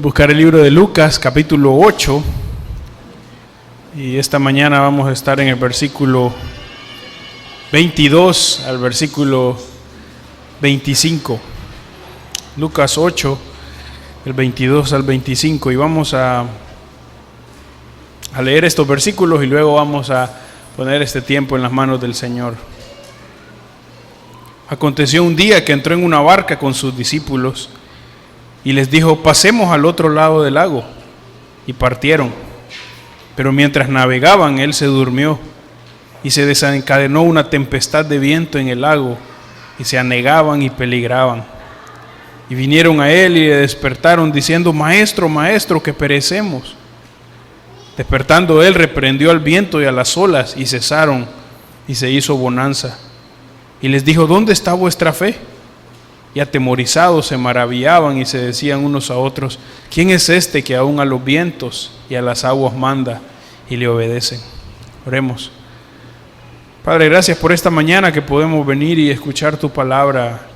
Buscar el libro de Lucas, capítulo 8, y esta mañana vamos a estar en el versículo 22 al versículo 25. Lucas 8, el 22 al 25, y vamos a leer estos versículos y luego vamos a poner este tiempo en las manos del Señor. Aconteció un día que entró en una barca con sus discípulos y les dijo: pasemos al otro lado del lago. Y partieron. Pero mientras navegaban, él se durmió, y se desencadenó una tempestad de viento en el lago, y se anegaban y peligraban. Y vinieron a él y le despertaron, diciendo: Maestro, maestro, que perecemos. Despertando él, reprendió al viento y a las olas, y cesaron, y se hizo bonanza. Y les dijo: ¿dónde está vuestra fe? Y atemorizados se maravillaban y se decían unos a otros: ¿quién es este que aún a los vientos y a las aguas manda y le obedecen? Oremos. Padre, gracias por esta mañana que podemos venir y escuchar tu palabra.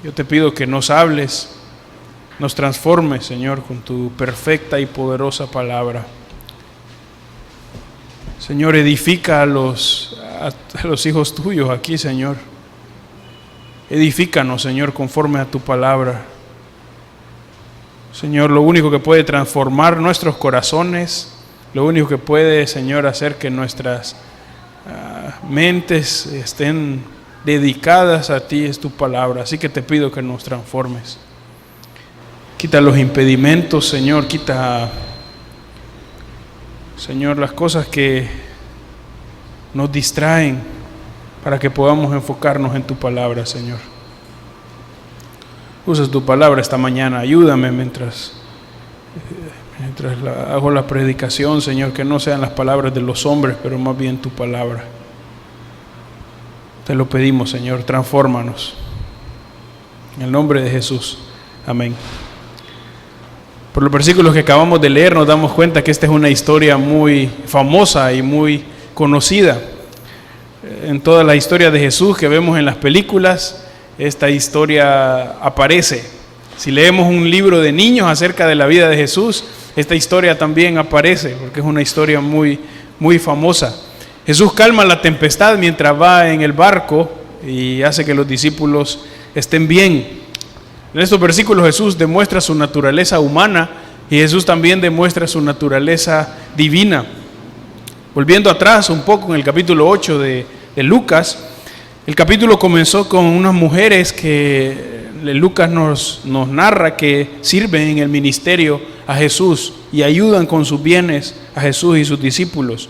Yo te pido que nos hables, nos transformes, Señor, con tu perfecta y poderosa palabra. Señor, edifica a los hijos tuyos aquí, Señor. Edifícanos, Señor, conforme a tu palabra. Señor, lo único que puede transformar nuestros corazones, lo único que puede, Señor, hacer que nuestras mentes estén dedicadas a ti es tu palabra. Así que te pido que nos transformes. Quita los impedimentos, Señor. Quita, Señor, las cosas que nos distraen, para que podamos enfocarnos en tu palabra, Señor. Usa tu palabra esta mañana. Ayúdame mientras hago la predicación, Señor, que no sean las palabras de los hombres, pero más bien tu palabra. Te lo pedimos, Señor, transfórmanos. En el nombre de Jesús. Amén. Por los versículos que acabamos de leer nos damos cuenta que esta es una historia muy famosa y muy conocida. En toda la historia de Jesús que vemos en las películas, esta historia aparece. Si leemos un libro de niños acerca de la vida de Jesús, esta historia también aparece, porque es una historia muy, muy famosa. Jesús calma la tempestad mientras va en el barco y hace que los discípulos estén bien. En estos versículos Jesús demuestra su naturaleza humana y Jesús también demuestra su naturaleza divina. Volviendo atrás un poco en el capítulo 8 de Lucas, el capítulo comenzó con unas mujeres que Lucas nos narra que sirven en el ministerio a Jesús y ayudan con sus bienes a Jesús y sus discípulos.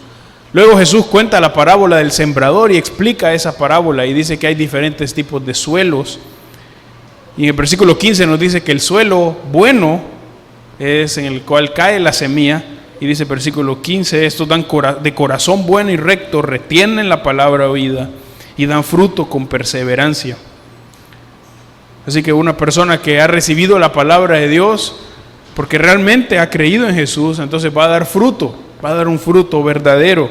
Luego Jesús cuenta la parábola del sembrador y explica esa parábola y dice que hay diferentes tipos de suelos. Y en el versículo 15 nos dice que el suelo bueno es en el cual cae la semilla. Y dice el versículo 15, estos dan de corazón bueno y recto, retienen la palabra oída y dan fruto con perseverancia. Así que una persona que ha recibido la palabra de Dios, porque realmente ha creído en Jesús, entonces va a dar fruto, va a dar un fruto verdadero.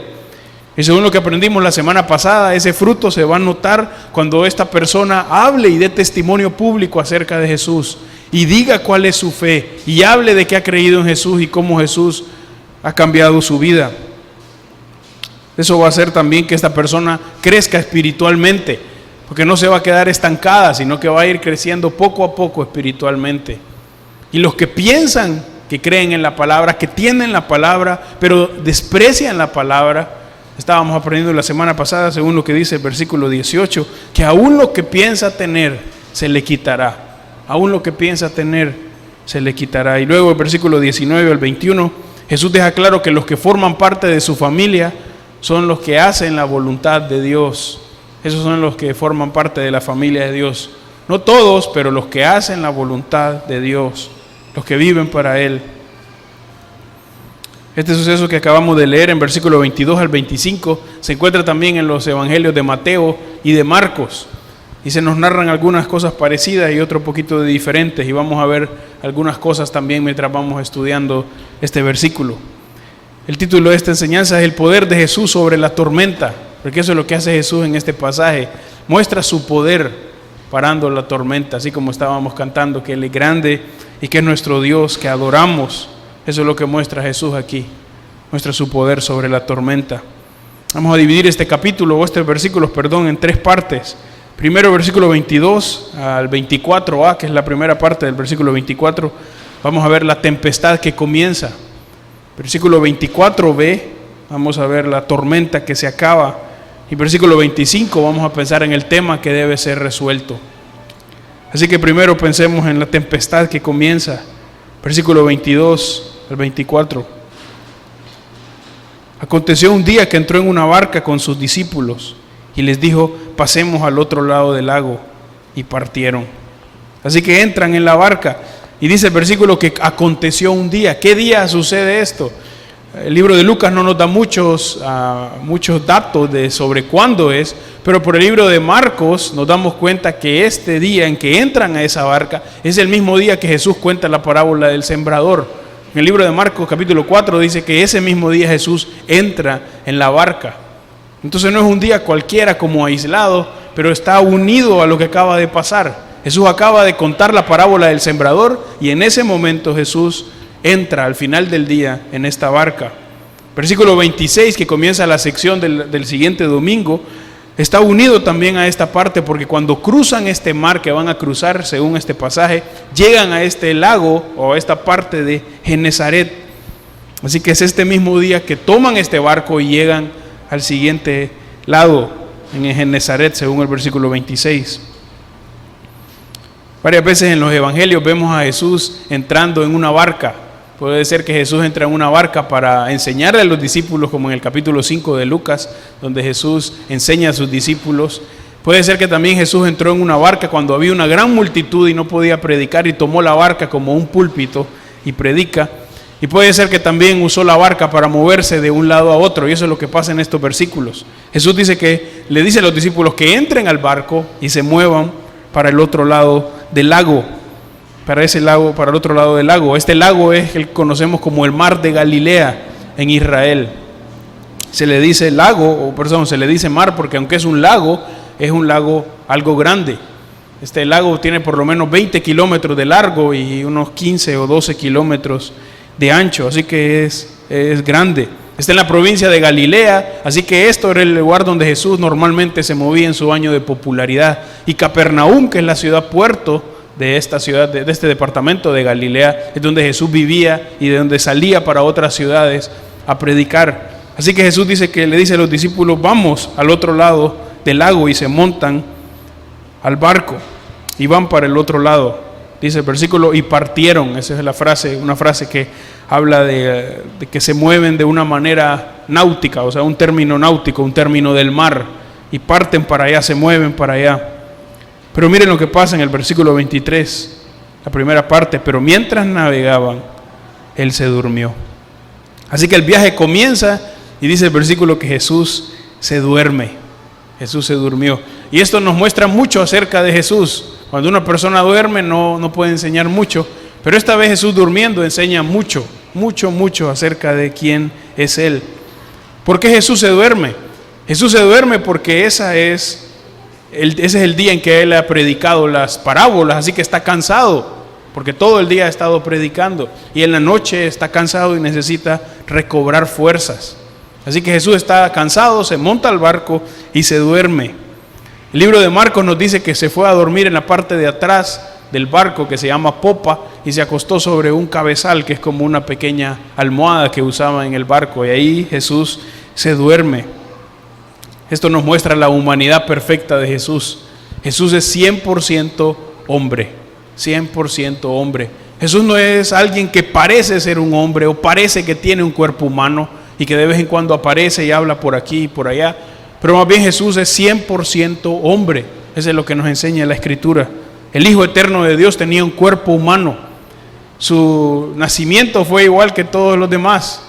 Y según lo que aprendimos la semana pasada, ese fruto se va a notar cuando esta persona hable y dé testimonio público acerca de Jesús y diga cuál es su fe y hable de que ha creído en Jesús y cómo Jesús ha cambiado su vida. Eso va a hacer también que esta persona crezca espiritualmente, porque no se va a quedar estancada, sino que va a ir creciendo poco a poco espiritualmente. Y los que piensan que creen en la palabra, que tienen la palabra, pero desprecian la palabra, estábamos aprendiendo la semana pasada, según lo que dice el versículo 18, que aún lo que piensa tener se le quitará. Aún lo que piensa tener se le quitará. Y luego el versículo 19 al 21, Jesús deja claro que los que forman parte de su familia son los que hacen la voluntad de Dios. Esos son los que forman parte de la familia de Dios. No todos, pero los que hacen la voluntad de Dios, los que viven para Él. Este suceso que acabamos de leer en versículo 22 al 25 se encuentra también en los evangelios de Mateo y de Marcos. Y se nos narran algunas cosas parecidas y otro poquito de diferentes. Y vamos a ver algunas cosas también mientras vamos estudiando este versículo. El título de esta enseñanza es el poder de Jesús sobre la tormenta. Porque eso es lo que hace Jesús en este pasaje. Muestra su poder parando la tormenta, así como estábamos cantando, que Él es grande y que es nuestro Dios, que adoramos. Eso es lo que muestra Jesús aquí, muestra su poder sobre la tormenta. Vamos a dividir este capítulo, o estos versículos, en 3 partes. Primero, versículo 22 al 24a, que es la primera parte del versículo 24. Vamos a ver la tempestad que comienza. Versículo 24b, vamos a ver la tormenta que se acaba. Y versículo 25, vamos a pensar en el tema que debe ser resuelto. Así que primero pensemos en la tempestad que comienza. Versículo 22 al 24. Aconteció un día que entró en una barca con sus discípulos y les dijo: pasemos al otro lado del lago, y partieron. Así que entran en la barca y dice el versículo que aconteció un día. ¿Qué día sucede esto? El libro de Lucas no nos da muchos datos sobre cuándo es, pero por el libro de Marcos nos damos cuenta que este día en que entran a esa barca es el mismo día que Jesús cuenta la parábola del sembrador. En el libro de Marcos capítulo 4 dice que ese mismo día Jesús entra en la barca. Entonces no es un día cualquiera como aislado, pero está unido a lo que acaba de pasar. Jesús acaba de contar la parábola del sembrador y en ese momento Jesús entra al final del día en esta barca. Versículo 26, que comienza la sección del siguiente domingo, está unido también a esta parte, porque cuando cruzan este mar que van a cruzar, según este pasaje, llegan a este lago o a esta parte de Genesaret. Así que es este mismo día que toman este barco y llegan al siguiente lado, en Genesaret, según el versículo 26. Varias veces en los evangelios vemos a Jesús entrando en una barca. Puede ser que Jesús entre en una barca para enseñarle a los discípulos, como en el capítulo 5 de Lucas, donde Jesús enseña a sus discípulos. Puede ser que también Jesús entró en una barca cuando había una gran multitud y no podía predicar, y tomó la barca como un púlpito y predica. Y puede ser que también usó la barca para moverse de un lado a otro, y eso es lo que pasa en estos versículos. Jesús le dice a los discípulos que entren al barco y se muevan para el otro lado del lago. Para el otro lado del lago. Este lago es el que conocemos como el mar de Galilea en Israel. Se le dice se le dice mar porque aunque es un lago algo grande. Este lago tiene por lo menos 20 kilómetros de largo y unos 15 o 12 kilómetros de ancho, así que es grande. Está en la provincia de Galilea, así que esto era el lugar donde Jesús normalmente se movía en su año de popularidad. Y Capernaum, que es la ciudad puerto de esta ciudad, de este departamento de Galilea, es donde Jesús vivía y de donde salía para otras ciudades a predicar. Así que Jesús le dice a los discípulos: vamos al otro lado del lago, y se montan al barco y van para el otro lado. Dice el versículo: y partieron. Esa es una frase que habla de que se mueven de una manera náutica, o sea, un término náutico, un término del mar, y parten para allá, se mueven para allá. Pero miren lo que pasa en el versículo 23, la primera parte: pero mientras navegaban, él se durmió. Así que el viaje comienza y dice el versículo que Jesús se duerme. Jesús se durmió. Y esto nos muestra mucho acerca de Jesús. Cuando una persona duerme no puede enseñar mucho, pero esta vez Jesús durmiendo enseña mucho acerca de quién es Él. ¿Por qué Jesús se duerme? Jesús se duerme porque ese es el día en que Él ha predicado las parábolas, así que está cansado, porque todo el día ha estado predicando, y en la noche está cansado y necesita recobrar fuerzas. Así que Jesús está cansado, se monta al barco y se duerme. El libro de Marcos nos dice que se fue a dormir en la parte de atrás del barco, que se llama popa, y se acostó sobre un cabezal, que es como una pequeña almohada que usaba en el barco, y ahí Jesús se duerme. Esto nos muestra la humanidad perfecta de Jesús. Jesús es 100% hombre, 100% hombre. Jesús no es alguien que parece ser un hombre o parece que tiene un cuerpo humano y que de vez en cuando aparece y habla por aquí y por allá, pero más bien Jesús es 100% hombre. Eso es lo que nos enseña la Escritura. El Hijo Eterno de Dios tenía un cuerpo humano. Su nacimiento fue igual que todos los demás.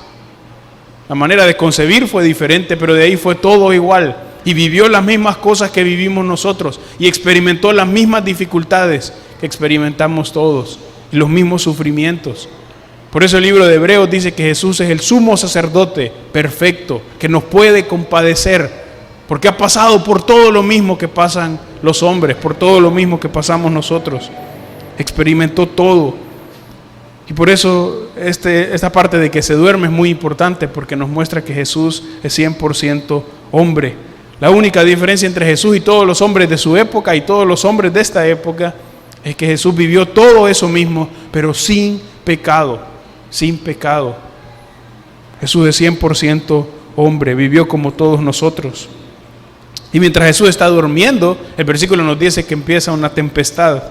La manera de concebir fue diferente, pero de ahí fue todo igual. Y vivió las mismas cosas que vivimos nosotros. Y experimentó las mismas dificultades que experimentamos todos. Y los mismos sufrimientos. Por eso el libro de Hebreos dice que Jesús es el sumo sacerdote perfecto, que nos puede compadecer, porque ha pasado por todo lo mismo que pasan los hombres, por todo lo mismo que pasamos nosotros. Experimentó todo. Y por eso esta parte de que se duerme es muy importante, porque nos muestra que Jesús es 100% hombre. La única diferencia entre Jesús y todos los hombres de su época y todos los hombres de esta época es que Jesús vivió todo eso mismo, pero sin pecado, sin pecado. Jesús es 100% hombre, vivió como todos nosotros. Y mientras Jesús está durmiendo, el versículo nos dice que empieza una tempestad.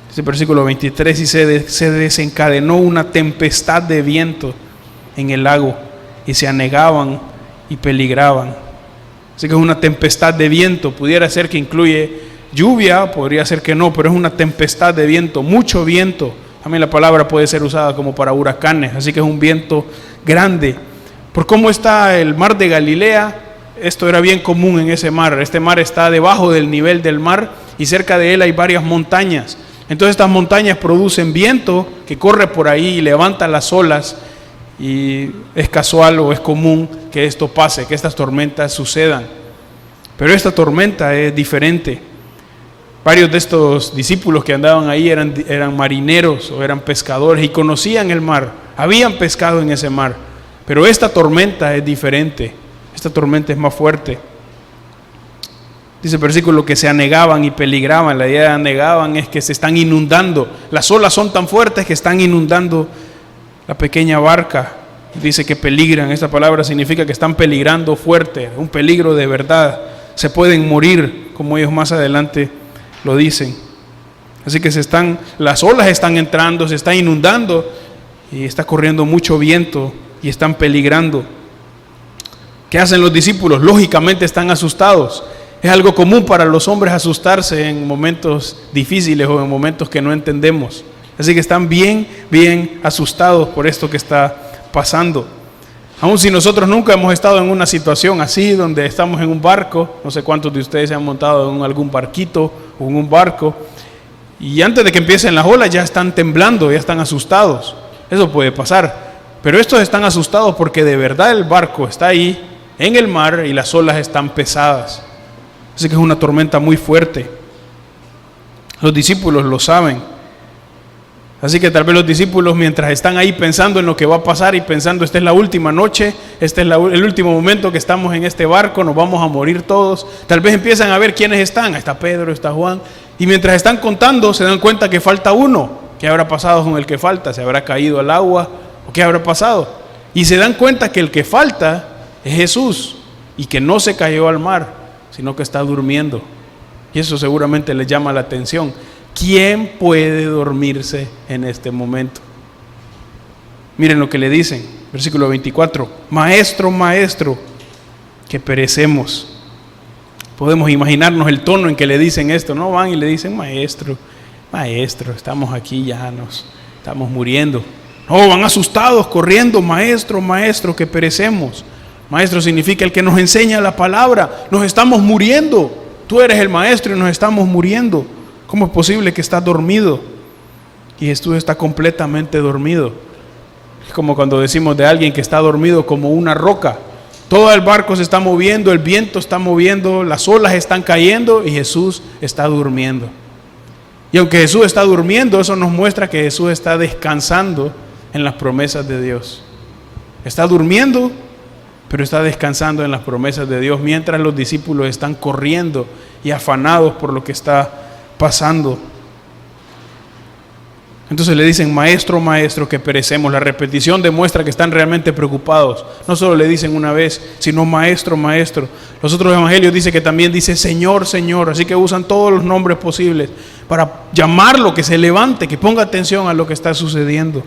Dice el versículo 23, y se desencadenó una tempestad de viento en el lago, y se anegaban y peligraban. Así que es una tempestad de viento, pudiera ser que incluye lluvia, podría ser que no, pero es una tempestad de viento, mucho viento. También la palabra puede ser usada como para huracanes, así que es un viento grande. Por cómo está el mar de Galilea, esto era bien común en ese mar. Este mar está debajo del nivel del mar y cerca de él hay varias montañas. Entonces estas montañas producen viento que corre por ahí y levanta las olas, y es casual o es común que esto pase, que estas tormentas sucedan. Pero esta tormenta es diferente. Varios de estos discípulos que andaban ahí eran marineros o eran pescadores y conocían el mar, habían pescado en ese mar. Pero esta tormenta es diferente, esta tormenta es más fuerte. Dice el versículo que se anegaban y peligraban. La idea de anegaban es que se están inundando. Las olas son tan fuertes que están inundando la pequeña barca. Dice que peligran. Esta palabra significa que están peligrando fuerte, un peligro de verdad. Se pueden morir, como ellos más adelante lo dicen. Así que las olas están entrando, se está inundando y está corriendo mucho viento y están peligrando. ¿Qué hacen los discípulos? Lógicamente están asustados. Es algo común para los hombres asustarse en momentos difíciles o en momentos que no entendemos. Así que están bien asustados por esto que está pasando. Aun si nosotros nunca hemos estado en una situación así, donde estamos en un barco, no sé cuántos de ustedes se han montado en algún barquito o en un barco, y antes de que empiecen las olas ya están temblando, ya están asustados. Eso puede pasar. Pero estos están asustados porque de verdad el barco está ahí en el mar y las olas están pesadas. Así que es una tormenta muy fuerte. Los discípulos lo saben. Así que tal vez los discípulos, mientras están ahí pensando en lo que va a pasar y pensando, esta es la última noche, este es el último momento que estamos en este barco, nos vamos a morir todos. Tal vez empiezan a ver quiénes están. Está Pedro, está Juan. Y mientras están contando, se dan cuenta que falta uno. ¿Qué habrá pasado con el que falta? ¿Se habrá caído al agua? ¿O qué habrá pasado? Y se dan cuenta que el que falta es Jesús, y que no se cayó al mar, sino que está durmiendo. Y eso seguramente les llama la atención. ¿Quién puede dormirse en este momento? Miren lo que le dicen, versículo 24. Maestro, maestro, que perecemos. Podemos imaginarnos el tono en que le dicen esto, ¿no? Van y le dicen, maestro, maestro, estamos aquí, ya nos estamos muriendo. No, van asustados, corriendo, maestro, maestro, que perecemos. Maestro significa el que nos enseña la palabra. Nos estamos muriendo. Tú eres el maestro y nos estamos muriendo. ¿Cómo es posible que estás dormido? Y Jesús está completamente dormido. Es como cuando decimos de alguien que está dormido como una roca. Todo el barco se está moviendo, el viento está moviendo, las olas están cayendo y Jesús está durmiendo. Y aunque Jesús está durmiendo, eso nos muestra que Jesús está descansando en las promesas de Dios. Está durmiendo, pero está descansando en las promesas de Dios, mientras los discípulos están corriendo y afanados por lo que está pasando. Entonces le dicen, maestro, maestro, que perecemos. La repetición demuestra que están realmente preocupados. No solo le dicen una vez, sino maestro, maestro. Los otros evangelios dicen que también dice Señor, Señor. Así que usan todos los nombres posibles para llamarlo, que se levante, que ponga atención a lo que está sucediendo.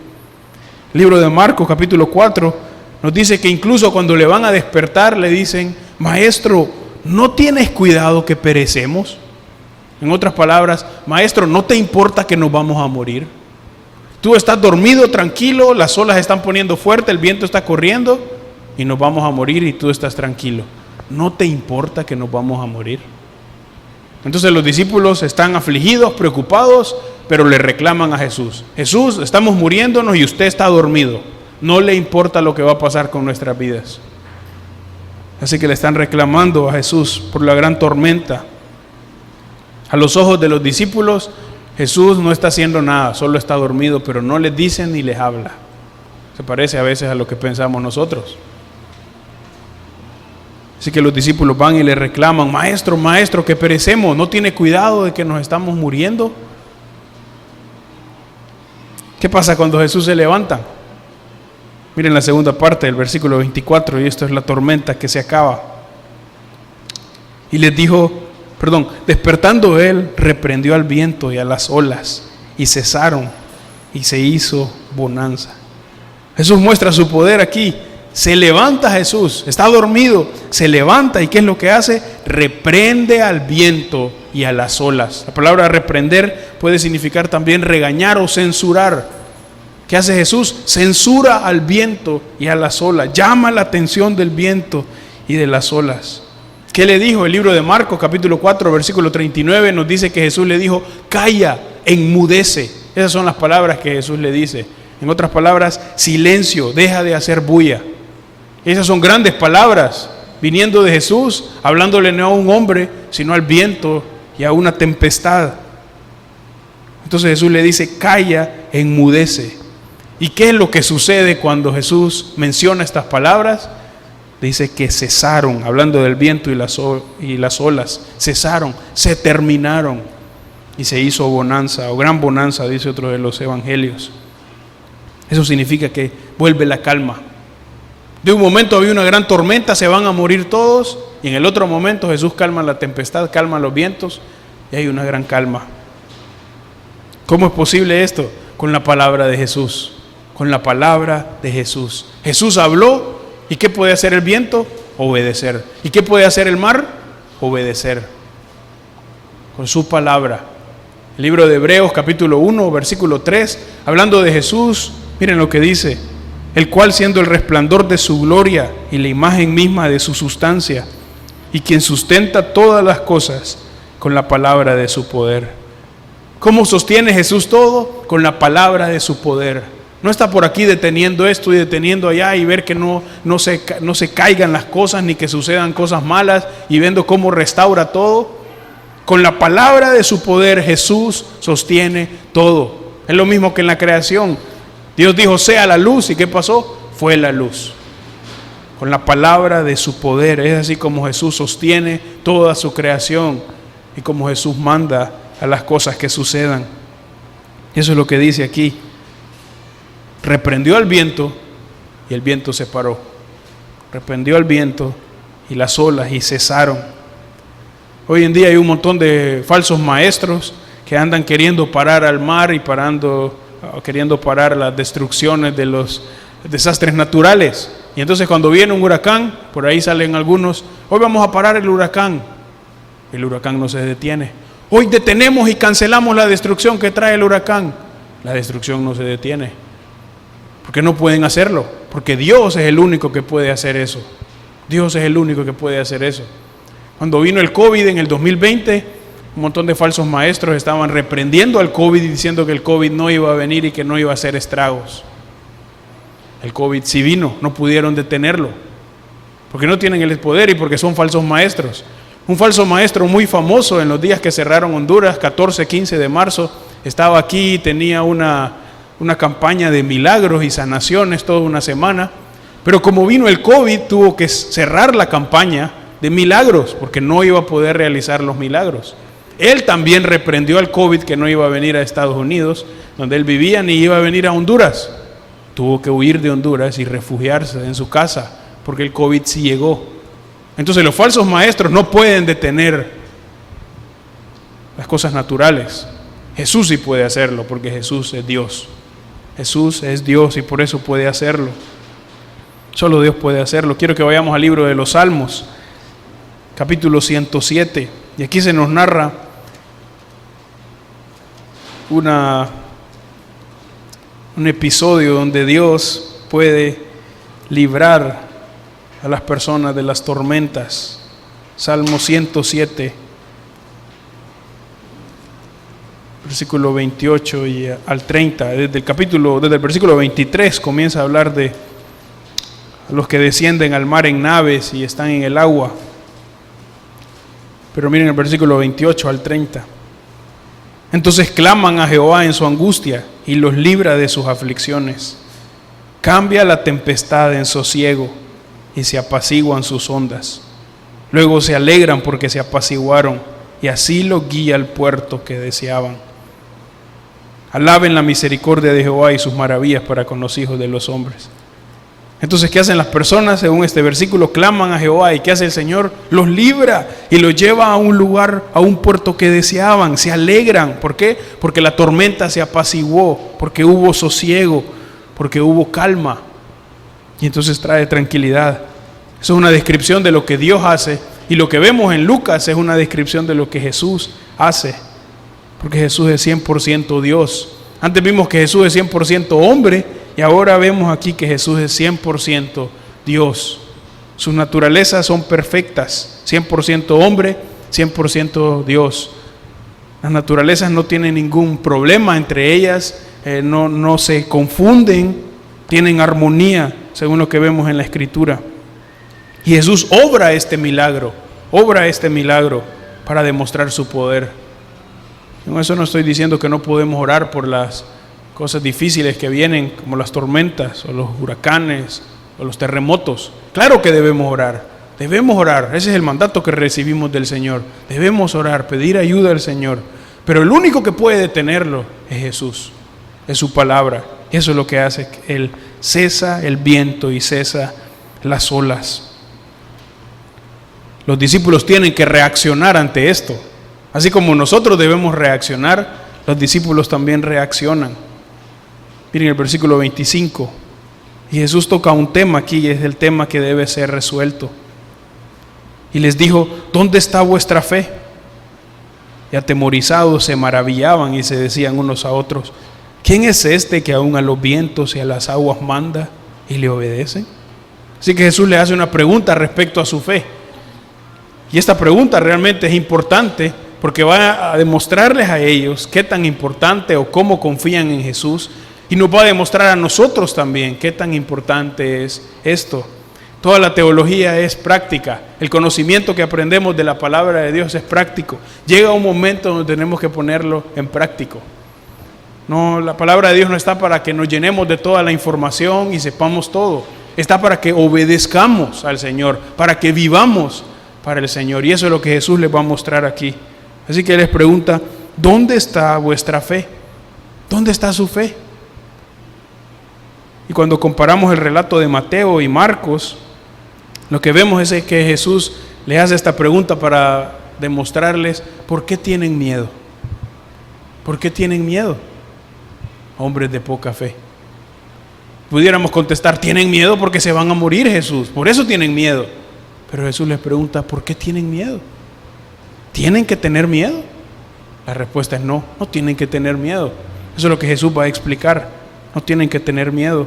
El libro de Marcos, capítulo 4, nos dice que incluso cuando le van a despertar, le dicen, maestro, ¿no tienes cuidado que perecemos? En otras palabras, maestro, ¿no te importa que nos vamos a morir? Tú estás dormido, tranquilo, las olas están poniendo fuerte, el viento está corriendo y nos vamos a morir y tú estás tranquilo. ¿No te importa que nos vamos a morir? Entonces los discípulos están afligidos, preocupados, pero le reclaman a Jesús. Jesús, estamos muriéndonos y usted está dormido. No le importa lo que va a pasar con nuestras vidas. Así que le están reclamando a Jesús por la gran tormenta. A los ojos de los discípulos, Jesús no está haciendo nada, solo está dormido, pero no les dice ni les habla. Se parece a veces a lo que pensamos nosotros. Así que los discípulos van y le reclaman: maestro, maestro, que perecemos, ¿no tiene cuidado de que nos estamos muriendo? ¿Qué pasa cuando Jesús se levanta? Miren la segunda parte del versículo 24, y esto es la tormenta que se acaba. Y les dijo, despertando él, reprendió al viento y a las olas, y cesaron, y se hizo bonanza. Jesús muestra su poder aquí. Se levanta Jesús, está dormido, se levanta, y ¿qué es lo que hace? Reprende al viento y a las olas. La palabra reprender puede significar también regañar o censurar. ¿Qué hace Jesús? Censura al viento y a las olas, llama la atención del viento y de las olas. ¿Qué le dijo? El libro de Marcos, capítulo 4, versículo 39, nos dice que Jesús le dijo: calla, enmudece. Esas son las palabras que Jesús le dice. En otras palabras, silencio, deja de hacer bulla. Esas son grandes palabras, viniendo de Jesús, hablándole no a un hombre, sino al viento y a una tempestad. Entonces Jesús le dice: calla, enmudece. ¿Y qué es lo que sucede cuando Jesús menciona estas palabras? Dice que cesaron, hablando del viento y las olas, cesaron, se terminaron, y se hizo bonanza, o gran bonanza, dice otro de los evangelios. Eso significa que vuelve la calma. De un momento había una gran tormenta, se van a morir todos, y en el otro momento Jesús calma la tempestad, calma los vientos, y hay una gran calma. ¿Cómo es posible esto? Con la palabra de Jesús, con la palabra de Jesús. Jesús habló, ¿y qué puede hacer el viento? Obedecer. ¿Y qué puede hacer el mar? Obedecer. Con su palabra. El libro de Hebreos, capítulo 1, versículo 3, hablando de Jesús, miren lo que dice: el cual, siendo el resplandor de su gloria y la imagen misma de su sustancia, y quien sustenta todas las cosas con la palabra de su poder. ¿Cómo sostiene Jesús todo? Con la palabra de su poder. No está por aquí deteniendo esto y deteniendo allá y ver que no se caigan las cosas ni que sucedan cosas malas, y viendo cómo restaura todo. Con la palabra de su poder Jesús sostiene todo. Es lo mismo que en la creación. Dios dijo: sea la luz, ¿y qué pasó? Fue la luz. Con la palabra de su poder. Es así como Jesús sostiene toda su creación, y como Jesús manda a las cosas que sucedan. Eso es lo que dice aquí. Reprendió al viento, y el viento se paró. Reprendió al viento y las olas, y cesaron. Hoy en día hay un montón de falsos maestros que andan queriendo parar al mar y queriendo parar las destrucciones de los desastres naturales. Y entonces cuando viene un huracán, por ahí salen algunos: hoy vamos a parar el huracán. El huracán no se detiene. Hoy detenemos y cancelamos la destrucción que trae el huracán. La destrucción no se detiene. ¿Por qué no pueden hacerlo? Porque Dios es el único que puede hacer eso. Dios es el único que puede hacer eso. Cuando vino el COVID en el 2020, un montón de falsos maestros estaban reprendiendo al COVID y diciendo que el COVID no iba a venir y que no iba a hacer estragos. El COVID sí vino, no pudieron detenerlo, porque no tienen el poder y porque son falsos maestros. Un falso maestro muy famoso en los días que cerraron Honduras, 14, 15 de marzo, estaba aquí y tenía una campaña de milagros y sanaciones toda una semana, pero como vino el COVID tuvo que cerrar la campaña de milagros porque no iba a poder realizar los milagros. Él también reprendió al COVID que no iba a venir a Estados Unidos, donde él vivía, ni iba a venir a Honduras. Tuvo que huir de Honduras y refugiarse en su casa porque el COVID sí llegó. Entonces los falsos maestros no pueden detener las cosas naturales. Jesús sí puede hacerlo porque Jesús es Dios. Jesús es Dios y por eso puede hacerlo. Solo Dios puede hacerlo. Quiero que vayamos al libro de los Salmos, capítulo 107. Y aquí se nos narra un episodio donde Dios puede librar a las personas de las tormentas. Salmo 107, versículo 28 y al 30. Desde el versículo 23 comienza a hablar de los que descienden al mar en naves y están en el agua. Pero miren el versículo 28 al 30. Entonces claman a Jehová en su angustia y los libra de sus aflicciones. Cambia la tempestad en sosiego y se apaciguan sus ondas. Luego se alegran porque se apaciguaron y así los guía al puerto que deseaban. Alaben la misericordia de Jehová y sus maravillas para con los hijos de los hombres. Entonces, ¿qué hacen las personas? Según este versículo, claman a Jehová. ¿Y qué hace el Señor? Los libra y los lleva a un lugar, a un puerto que deseaban. Se alegran. ¿Por qué? Porque la tormenta se apaciguó, porque hubo sosiego, porque hubo calma. Y entonces trae tranquilidad. Eso es una descripción de lo que Dios hace. Y lo que vemos en Lucas es una descripción de lo que Jesús hace. Porque Jesús es 100% Dios. Antes vimos que Jesús es 100% hombre. Y ahora vemos aquí que Jesús es 100% Dios. Sus naturalezas son perfectas, 100% hombre, 100% Dios. Las naturalezas no tienen ningún problema entre ellas, no se confunden, tienen armonía, según lo que vemos en la Escritura. Y Jesús obra este milagro para demostrar su poder. Con eso no estoy diciendo que no podemos orar por las cosas difíciles que vienen, como las tormentas, o los huracanes, o los terremotos. Claro que debemos orar, ese es el mandato que recibimos del Señor. Debemos orar, pedir ayuda al Señor, pero el único que puede detenerlo es Jesús, es su palabra. Y eso es lo que hace, Él cesa el viento y cesa las olas. Los discípulos tienen que reaccionar ante esto, así como nosotros debemos reaccionar, los discípulos también reaccionan. Miren el versículo 25. Y Jesús toca un tema aquí y es el tema que debe ser resuelto. Y les dijo: ¿dónde está vuestra fe? Y atemorizados se maravillaban y se decían unos a otros: ¿quién es este que aún a los vientos y a las aguas manda y le obedecen? Así que Jesús le hace una pregunta respecto a su fe. Y esta pregunta realmente es importante porque va a demostrarles a ellos qué tan importante o cómo confían en Jesús. Y nos va a demostrar a nosotros también qué tan importante es esto. Toda la teología es práctica. El conocimiento que aprendemos de la palabra de Dios es práctico. Llega un momento donde tenemos que ponerlo en práctico. No, la palabra de Dios no está para que nos llenemos de toda la información y sepamos todo. Está para que obedezcamos al Señor, para que vivamos para el Señor. Y eso es lo que Jesús les va a mostrar aquí. Así que les pregunta: ¿dónde está vuestra fe? ¿Dónde está su fe? Y cuando comparamos el relato de Mateo y Marcos, lo que vemos es que Jesús le hace esta pregunta para demostrarles por qué tienen miedo. ¿Por qué tienen miedo? Hombres de poca fe. Pudiéramos contestar: tienen miedo porque se van a morir, Jesús, por eso tienen miedo. Pero Jesús les pregunta: ¿por qué tienen miedo? ¿Tienen que tener miedo? La respuesta es no, no tienen que tener miedo. Eso es lo que Jesús va a explicar. No tienen que tener miedo.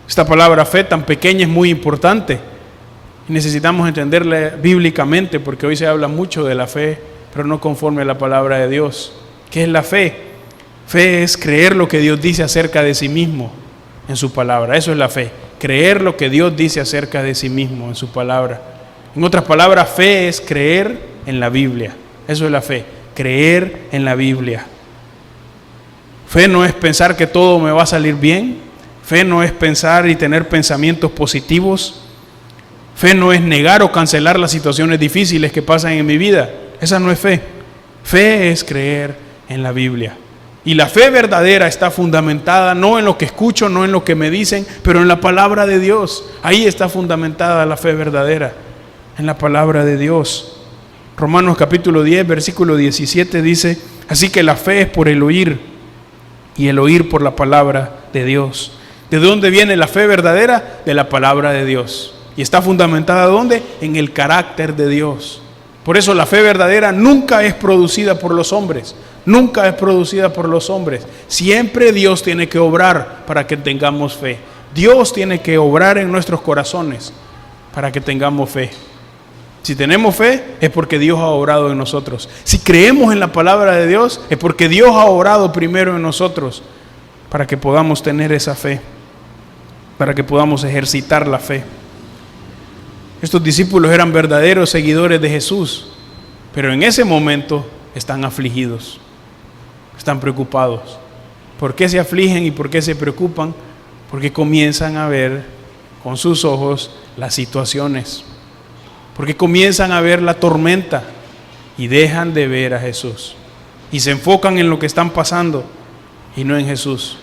Esta palabra fe tan pequeña es muy importante y necesitamos entenderla bíblicamente, porque hoy se habla mucho de la fe, pero no conforme a la palabra de Dios. ¿Qué es la fe? Fe es creer lo que Dios dice acerca de sí mismo en su palabra. Eso es la fe, creer lo que Dios dice acerca de sí mismo en su palabra. En otras palabras, fe es creer en la Biblia. Eso es la fe, creer en la Biblia. Fe no es pensar que todo me va a salir bien. Fe no es pensar y tener pensamientos positivos. Fe no es negar o cancelar las situaciones difíciles que pasan en mi vida. Esa no es fe. Fe es creer en la Biblia. Y la fe verdadera está fundamentada no en lo que escucho, no en lo que me dicen, pero en la palabra de Dios. Ahí está fundamentada la fe verdadera, en la palabra de Dios. Romanos capítulo 10, versículo 17 dice: así que la fe es por el oír, y el oír por la palabra de Dios. ¿De dónde viene la fe verdadera? De la palabra de Dios. ¿Y está fundamentada ¿dónde? En el carácter de Dios. Por eso la fe verdadera nunca es producida por los hombres. Nunca es producida por los hombres. Siempre Dios tiene que obrar para que tengamos fe. Dios tiene que obrar en nuestros corazones para que tengamos fe. Si tenemos fe, es porque Dios ha obrado en nosotros. Si creemos en la palabra de Dios, es porque Dios ha obrado primero en nosotros, para que podamos tener esa fe, para que podamos ejercitar la fe. Estos discípulos eran verdaderos seguidores de Jesús, pero en ese momento están afligidos. Están preocupados. ¿Por qué se afligen y por qué se preocupan? Porque comienzan a ver con sus ojos las situaciones. Porque comienzan a ver la tormenta y dejan de ver a Jesús. Y se enfocan en lo que están pasando y no en Jesús.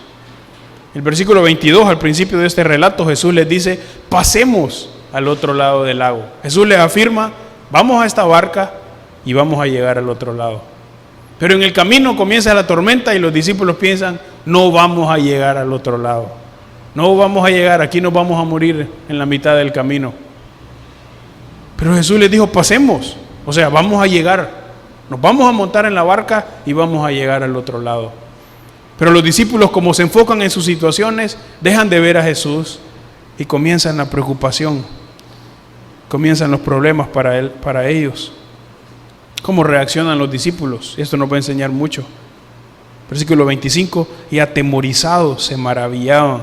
El versículo 22, al principio de este relato, Jesús les dice: pasemos al otro lado del lago. Jesús les afirma: vamos a esta barca y vamos a llegar al otro lado. Pero en el camino comienza la tormenta y los discípulos piensan: no vamos a llegar al otro lado. No vamos a llegar, aquí nos vamos a morir en la mitad del camino. Pero Jesús les dijo: pasemos, o sea, vamos a llegar. Nos vamos a montar en la barca y vamos a llegar al otro lado. Pero los discípulos, como se enfocan en sus situaciones, dejan de ver a Jesús y comienzan la preocupación. Comienzan los problemas para ellos. ¿Cómo reaccionan los discípulos? Esto nos va a enseñar mucho. Versículo 25: y atemorizados se maravillaban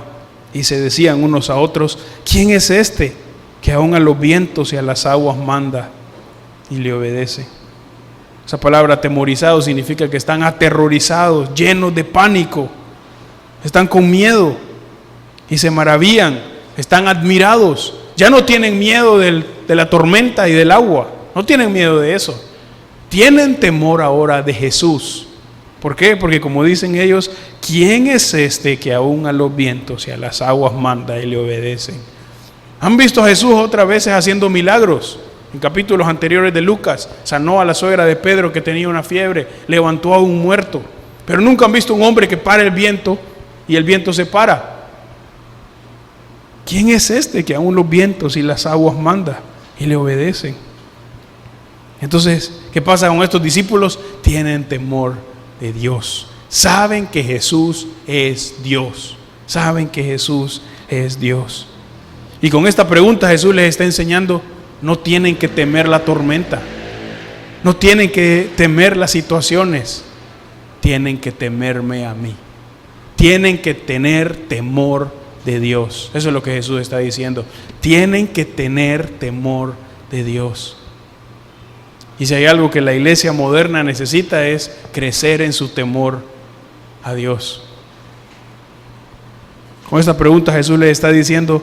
y se decían unos a otros: ¿quién es este que aún a los vientos y a las aguas manda y le obedece? Esa palabra atemorizado significa que están aterrorizados, llenos de pánico, están con miedo y se maravillan, están admirados. Ya no tienen miedo de la tormenta y del agua, no tienen miedo de eso. Tienen temor ahora de Jesús. ¿Por qué? Porque como dicen ellos: ¿quién es este que aún a los vientos y a las aguas manda y le obedecen? ¿Han visto a Jesús otras veces haciendo milagros? En capítulos anteriores de Lucas, sanó a la suegra de Pedro que tenía una fiebre, levantó a un muerto. Pero nunca han visto un hombre que para el viento y el viento se para. ¿Quién es este que aún los vientos y las aguas manda y le obedecen? Entonces, ¿qué pasa con estos discípulos? Tienen temor de Dios. Saben que Jesús es Dios. Saben que Jesús es Dios. Y con esta pregunta Jesús les está enseñando: no tienen que temer la tormenta. No tienen que temer las situaciones. Tienen que temerme a mí. Tienen que tener temor de Dios. Eso es lo que Jesús está diciendo. Tienen que tener temor de Dios. Y si hay algo que la iglesia moderna necesita, es crecer en su temor a Dios. Con esta pregunta Jesús les está diciendo: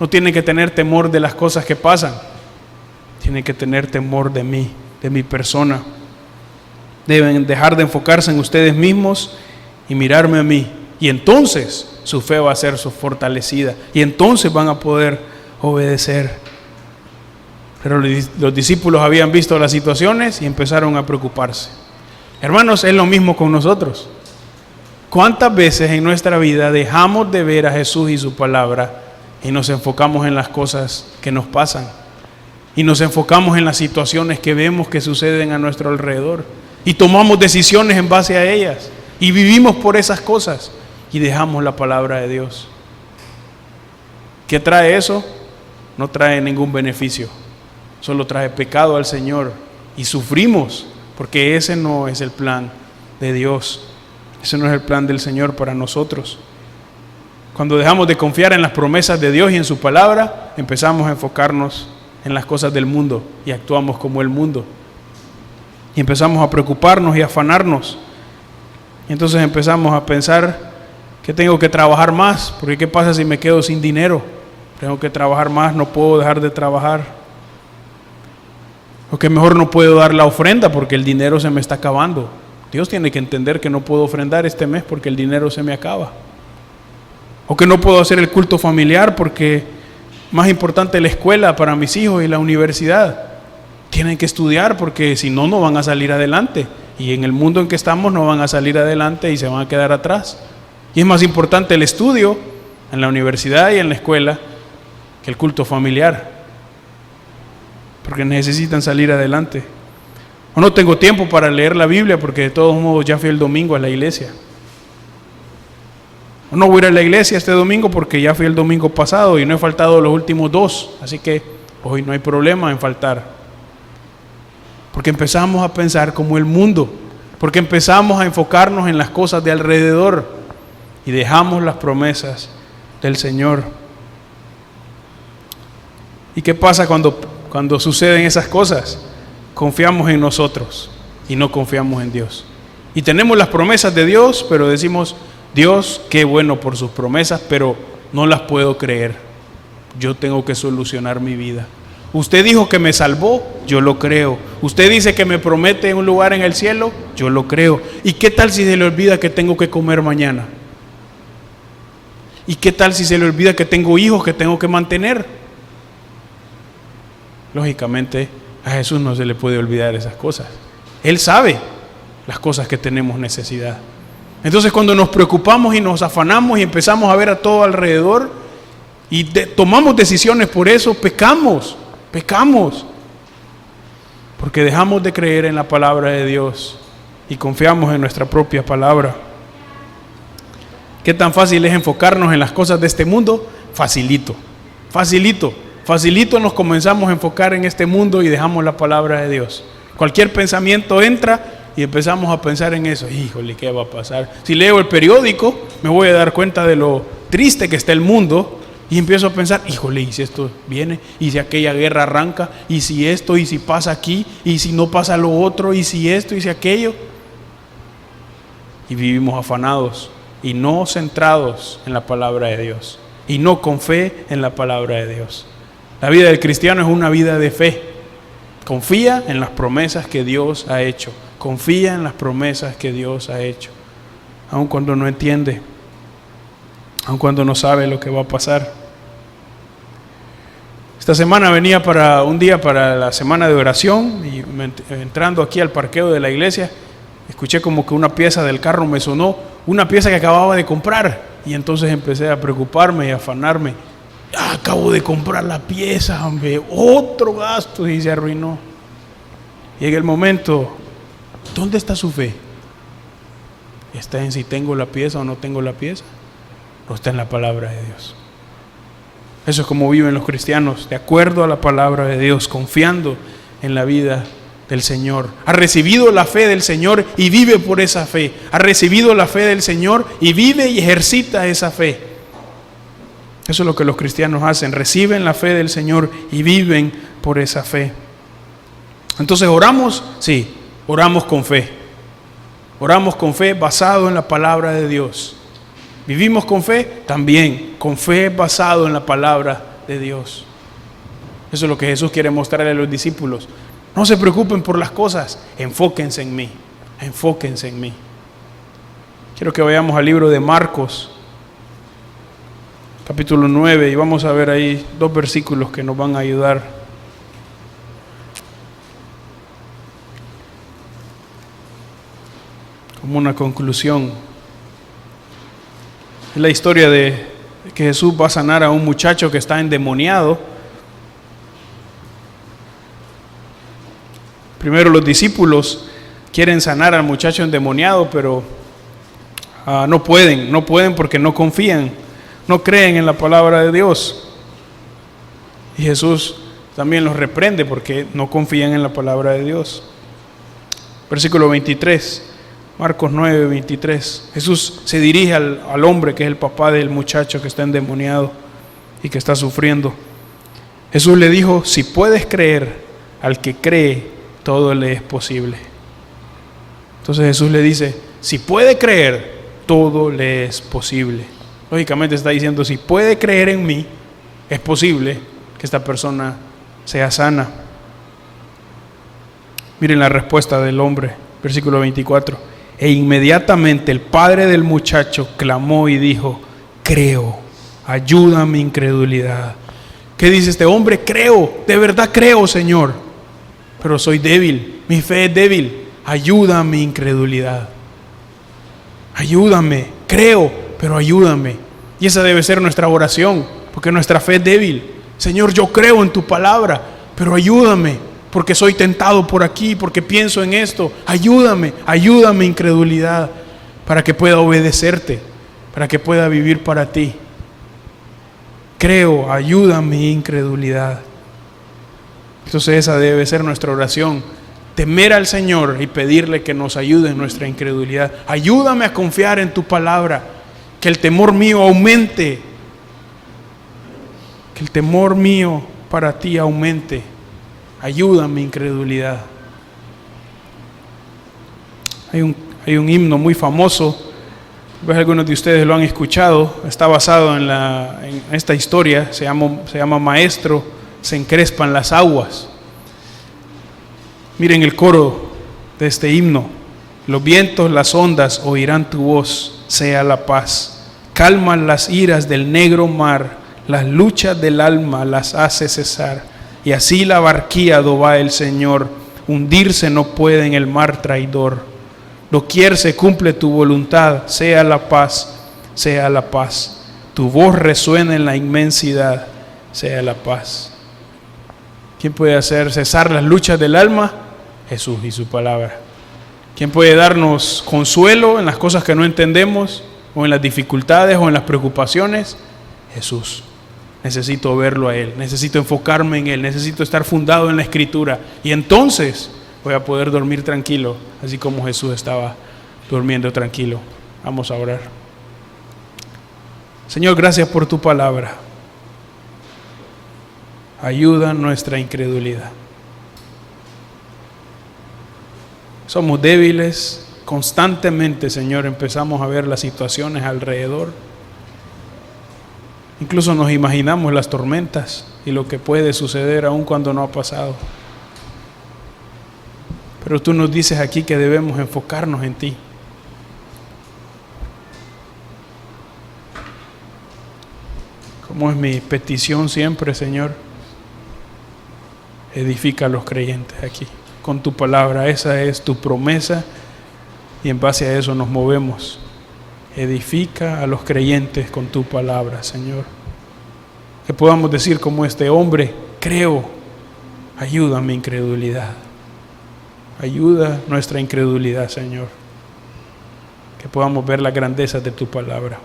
no tienen que tener temor de las cosas que pasan. Tienen que tener temor de mí, de mi persona. Deben dejar de enfocarse en ustedes mismos y mirarme a mí. Y entonces su fe va a ser fortalecida. Y entonces van a poder obedecer. Pero los discípulos habían visto las situaciones y empezaron a preocuparse. Hermanos, es lo mismo con nosotros. ¿Cuántas veces en nuestra vida dejamos de ver a Jesús y su palabra y nos enfocamos en las cosas que nos pasan? Y nos enfocamos en las situaciones que vemos que suceden a nuestro alrededor. Y tomamos decisiones en base a ellas. Y vivimos por esas cosas. Y dejamos la palabra de Dios. ¿Qué trae eso? No trae ningún beneficio. Solo trae pecado al Señor. Y sufrimos. Porque ese no es el plan de Dios. Ese no es el plan del Señor para nosotros. Cuando dejamos de confiar en las promesas de Dios y en su palabra, empezamos a enfocarnos en las cosas del mundo y actuamos como el mundo. Y empezamos a preocuparnos y a afanarnos. Y entonces empezamos a pensar que tengo que trabajar más, porque ¿qué pasa si me quedo sin dinero? Tengo que trabajar más, no puedo dejar de trabajar. O que mejor no puedo dar la ofrenda porque el dinero se me está acabando. Dios tiene que entender que no puedo ofrendar este mes porque el dinero se me acaba. O que no puedo hacer el culto familiar porque más importante la escuela para mis hijos y la universidad. Tienen que estudiar porque si no, no van a salir adelante. Y en el mundo en que estamos no van a salir adelante y se van a quedar atrás. Y es más importante el estudio en la universidad y en la escuela que el culto familiar. Porque necesitan salir adelante. O no tengo tiempo para leer la Biblia porque de todos modos ya fui el domingo a la iglesia. No voy a ir a la iglesia este domingo porque ya fui el domingo pasado y no he faltado los últimos 2, así que hoy no hay problema en faltar. Porque empezamos a pensar como el mundo, porque empezamos a enfocarnos en las cosas de alrededor y dejamos las promesas del Señor. ¿Y qué pasa cuando suceden esas cosas? Confiamos en nosotros y no confiamos en Dios. Y tenemos las promesas de Dios, pero decimos, Dios, qué bueno por sus promesas, pero no las puedo creer. Yo tengo que solucionar mi vida. Usted dijo que me salvó, yo lo creo. Usted dice que me promete un lugar en el cielo, yo lo creo. ¿Y qué tal si se le olvida que tengo que comer mañana? ¿Y qué tal si se le olvida que tengo hijos que tengo que mantener? Lógicamente, a Jesús no se le puede olvidar esas cosas. Él sabe las cosas que tenemos necesidad. Entonces, cuando nos preocupamos y nos afanamos y empezamos a ver a todo alrededor y tomamos decisiones por eso, pecamos. Porque dejamos de creer en la palabra de Dios y confiamos en nuestra propia palabra. ¿Qué tan fácil es enfocarnos en las cosas de este mundo? Facilito nos comenzamos a enfocar en este mundo y dejamos la palabra de Dios. Cualquier pensamiento entra y empezamos a pensar en eso. Híjole, ¿qué va a pasar? Si leo el periódico, me voy a dar cuenta de lo triste que está el mundo y empiezo a pensar, híjole, ¿y si esto viene? ¿Y si aquella guerra arranca? ¿Y si esto? ¿Y si pasa aquí? ¿Y si no pasa lo otro? ¿Y si esto? ¿Y si aquello? Y vivimos afanados y no centrados en la palabra de Dios y no con fe en la palabra de Dios. La vida del cristiano es una vida de fe. Confía en las promesas que Dios ha hecho. Confía en las promesas que Dios ha hecho. Aun cuando no entiende, aun cuando no sabe lo que va a pasar. Esta semana venía para la semana de oración y entrando aquí al parqueo de la iglesia, escuché como que una pieza del carro me sonó, una pieza que acababa de comprar, y entonces empecé a preocuparme y a afanarme. Acabo de comprar la pieza, hombre, otro gasto, y se arruinó. Llega el momento, ¿dónde está su fe? ¿Está en si tengo la pieza o no tengo la pieza? ¿O está en la palabra de Dios? Eso es como viven los cristianos, de acuerdo a la palabra de Dios, confiando en la vida del Señor. Ha recibido la fe del Señor y vive por esa fe. Ha recibido la fe del Señor y vive y ejercita esa fe. Eso es lo que los cristianos hacen, reciben la fe del Señor y viven por esa fe. Entonces, ¿oramos? Sí, oramos con fe. Oramos con fe basado en la palabra de Dios. ¿Vivimos con fe? También, con fe basado en la palabra de Dios. Eso es lo que Jesús quiere mostrarle a los discípulos. No se preocupen por las cosas, enfóquense en mí, enfóquense en mí. Quiero que vayamos al libro de Marcos, capítulo 9, y vamos a ver ahí 2 versículos que nos van a ayudar. Como una conclusión. Es la historia de que Jesús va a sanar a un muchacho que está endemoniado. Primero los discípulos quieren sanar al muchacho endemoniado, pero no pueden porque no confían, no creen en la palabra de Dios. Y Jesús también los reprende porque no confían en la palabra de Dios. Versículo 23. Marcos 9, 23. Jesús se dirige al hombre que es el papá del muchacho que está endemoniado y que está sufriendo. Jesús le dijo, si puedes creer, al que cree, todo le es posible. Entonces Jesús le dice, si puede creer, todo le es posible. Lógicamente está diciendo, si puede creer en mí, es posible que esta persona sea sana. Miren la respuesta del hombre, versículo 24. E inmediatamente el padre del muchacho clamó y dijo, creo, ayuda a mi incredulidad. ¿Qué dice este hombre? Creo, de verdad creo, Señor, pero soy débil, mi fe es débil, ayuda a mi incredulidad. Ayúdame, creo, pero ayúdame. Y esa debe ser nuestra oración, porque nuestra fe es débil. Señor, yo creo en tu palabra, pero ayúdame. Porque soy tentado por aquí, porque pienso en esto. Ayúdame mi incredulidad, para que pueda obedecerte, para que pueda vivir para ti. Creo, ayuda mi incredulidad. Entonces esa debe ser nuestra oración. Temer al Señor y pedirle que nos ayude en nuestra incredulidad. Ayúdame a confiar en tu palabra, que el temor mío aumente. Que el temor mío para ti aumente. Ayuda a mi incredulidad. Hay un himno muy famoso, tal vez algunos de ustedes lo han escuchado, está basado en esta historia, se llama Maestro, se encrespan las aguas. Miren el coro de este himno: los vientos, las ondas oirán tu voz, sea la paz. Calman las iras del negro mar, las luchas del alma las hace cesar. Y así la barquilla va el Señor, hundirse no puede en el mar traidor. Doquier se cumple tu voluntad, sea la paz, sea la paz. Tu voz resuena en la inmensidad, sea la paz. ¿Quién puede hacer cesar las luchas del alma? Jesús y su palabra. ¿Quién puede darnos consuelo en las cosas que no entendemos, o en las dificultades, o en las preocupaciones? Jesús. Necesito verlo a Él, necesito enfocarme en Él, necesito estar fundado en la Escritura, y entonces voy a poder dormir tranquilo, así como Jesús estaba durmiendo tranquilo. Vamos a orar. Señor, gracias por tu palabra. Ayuda nuestra incredulidad. Somos débiles, constantemente, Señor, empezamos a ver las situaciones alrededor. Incluso nos imaginamos las tormentas y lo que puede suceder aun cuando no ha pasado. Pero tú nos dices aquí que debemos enfocarnos en ti. Como es mi petición siempre, Señor, edifica a los creyentes aquí con tu palabra. Esa es tu promesa y en base a eso nos movemos. Edifica a los creyentes con tu palabra, Señor. Que podamos decir como este hombre: creo, ayuda mi incredulidad. Ayuda nuestra incredulidad, Señor. Que podamos ver la grandeza de tu palabra.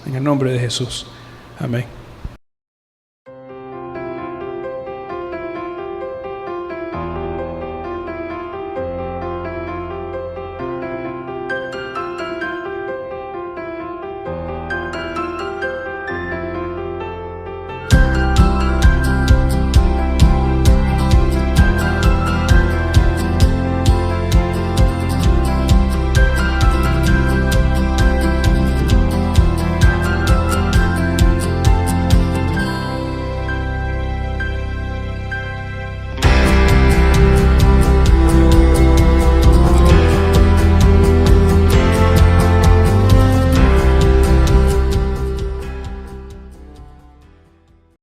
En el nombre de Jesús. Amén.